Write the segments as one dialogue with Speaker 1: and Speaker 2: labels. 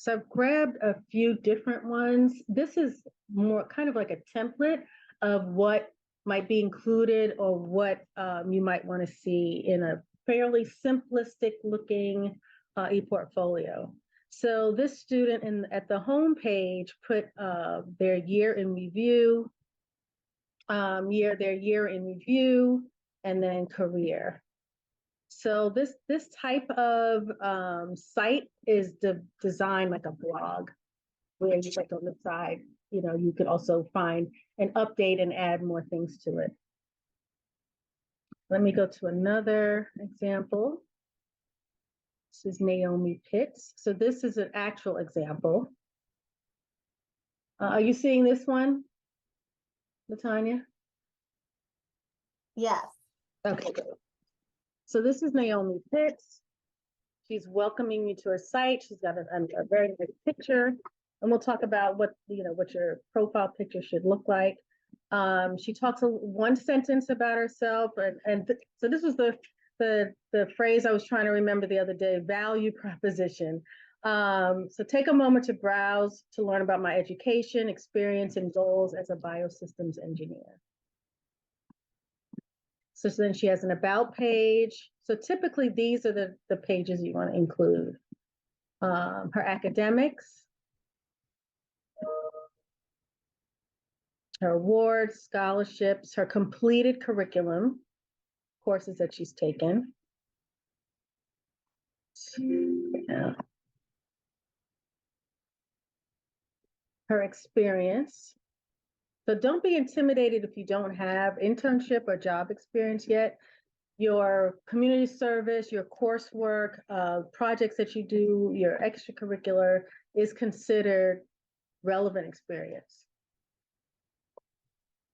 Speaker 1: So I've grabbed a few different ones. This is more kind of like a template of what might be included or what you might want to see in a fairly simplistic looking e-portfolio. So this student at the home page put their year in review, their year in review, and then career. So this type of site is designed like a blog, where you like on the side, you could also find and update and add more things to it. Let me go to another example. This is Naomi Pitts. So this is an actual example. Are you seeing this one, Latanya?
Speaker 2: Yes.
Speaker 1: Okay, good. So this is Naomi Pitts. She's welcoming you to her site. She's got a very nice picture, and we'll talk about what your profile picture should look like. She talks one sentence about herself, so this was the phrase I was trying to remember the other day: value proposition. So take a moment to browse to learn about my education, experience, and goals as a biosystems engineer. So then she has an about page. So typically these are the pages you want to include. Her academics, her awards, scholarships, her completed curriculum, courses that she's taken. Yeah. Her experience. So don't be intimidated if you don't have internship or job experience yet. Your community service, your coursework, projects that you do, your extracurricular is considered relevant experience.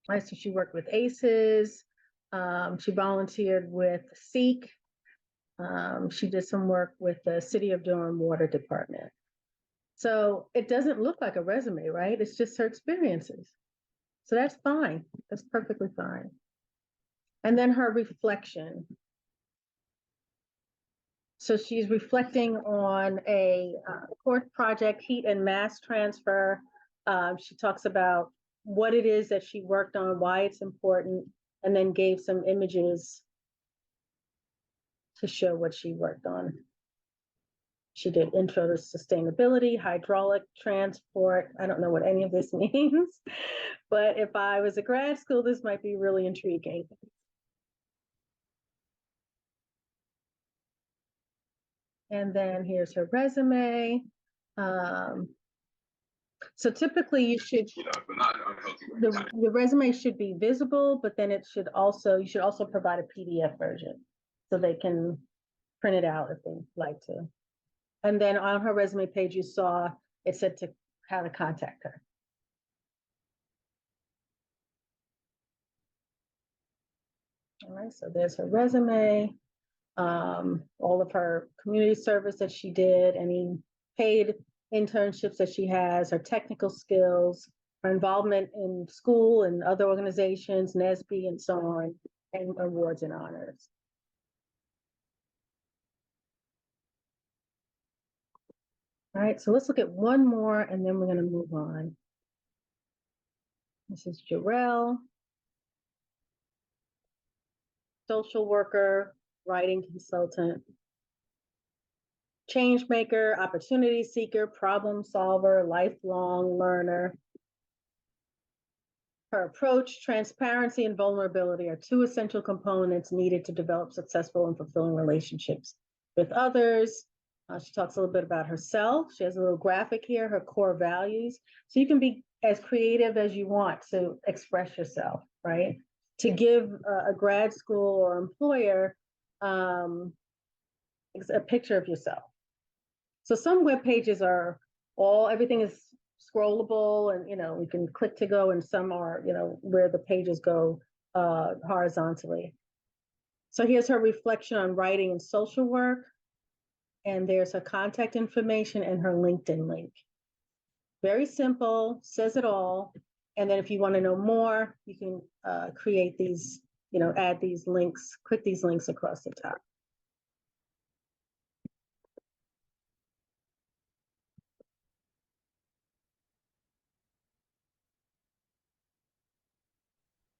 Speaker 1: Right, so she worked with ACEs, she volunteered with SEEK, she did some work with the City of Durham Water Department. So it doesn't look like a resume, right? It's just her experiences. So that's fine. That's perfectly fine. And then her reflection. So she's reflecting on a course project, heat and mass transfer. She talks about what it is that she worked on, why it's important, and then gave some images to show what she worked on. She did intro to sustainability, hydraulic transport. I don't know what any of this means, but if I was a grad school, this might be really intriguing. And then here's her resume. So typically you should, the resume should be visible, but then you should also provide a PDF version so they can print it out if they'd like to. And then on her resume page, you saw it said how to contact her. All right, so there's her resume, all of her community service that she did, any paid internships that she has, her technical skills, her involvement in school and other organizations, NSBE and so on, and awards and honors. All right, so let's look at one more and then we're going to move on. This is Jarrell, social worker, writing consultant, change maker, opportunity seeker, problem solver, lifelong learner. Her approach, transparency, and vulnerability are two essential components needed to develop successful and fulfilling relationships with others. She talks a little bit about herself. She has a little graphic here, her core values. So you can be as creative as you want to express yourself, right? To give a grad school or employer a picture of yourself. So some web pages are everything is scrollable and, we can click to go, and some are, where the pages go horizontally. So here's her reflection on writing and social work. And there's her contact information and her LinkedIn link. Very simple, says it all. And then if you want to know more, you can create these, add these links, click these links across the top.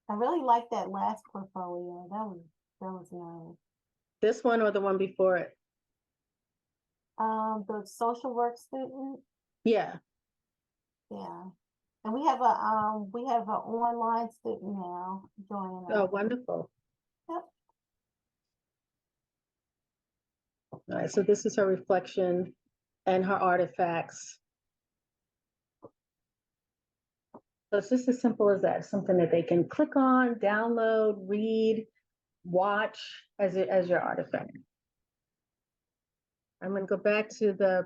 Speaker 2: I really like that last portfolio. That was nice.
Speaker 1: This one or the one before it?
Speaker 2: The social work student,
Speaker 1: Yeah.
Speaker 2: yeah. And we have an online student now joining
Speaker 1: Oh,
Speaker 2: us.
Speaker 1: wonderful.
Speaker 2: Yep.
Speaker 1: All right, so this is her reflection and her artifacts. So it's just as simple as that, something that they can click on, download, read, watch as your artifact. I'm going to go back to the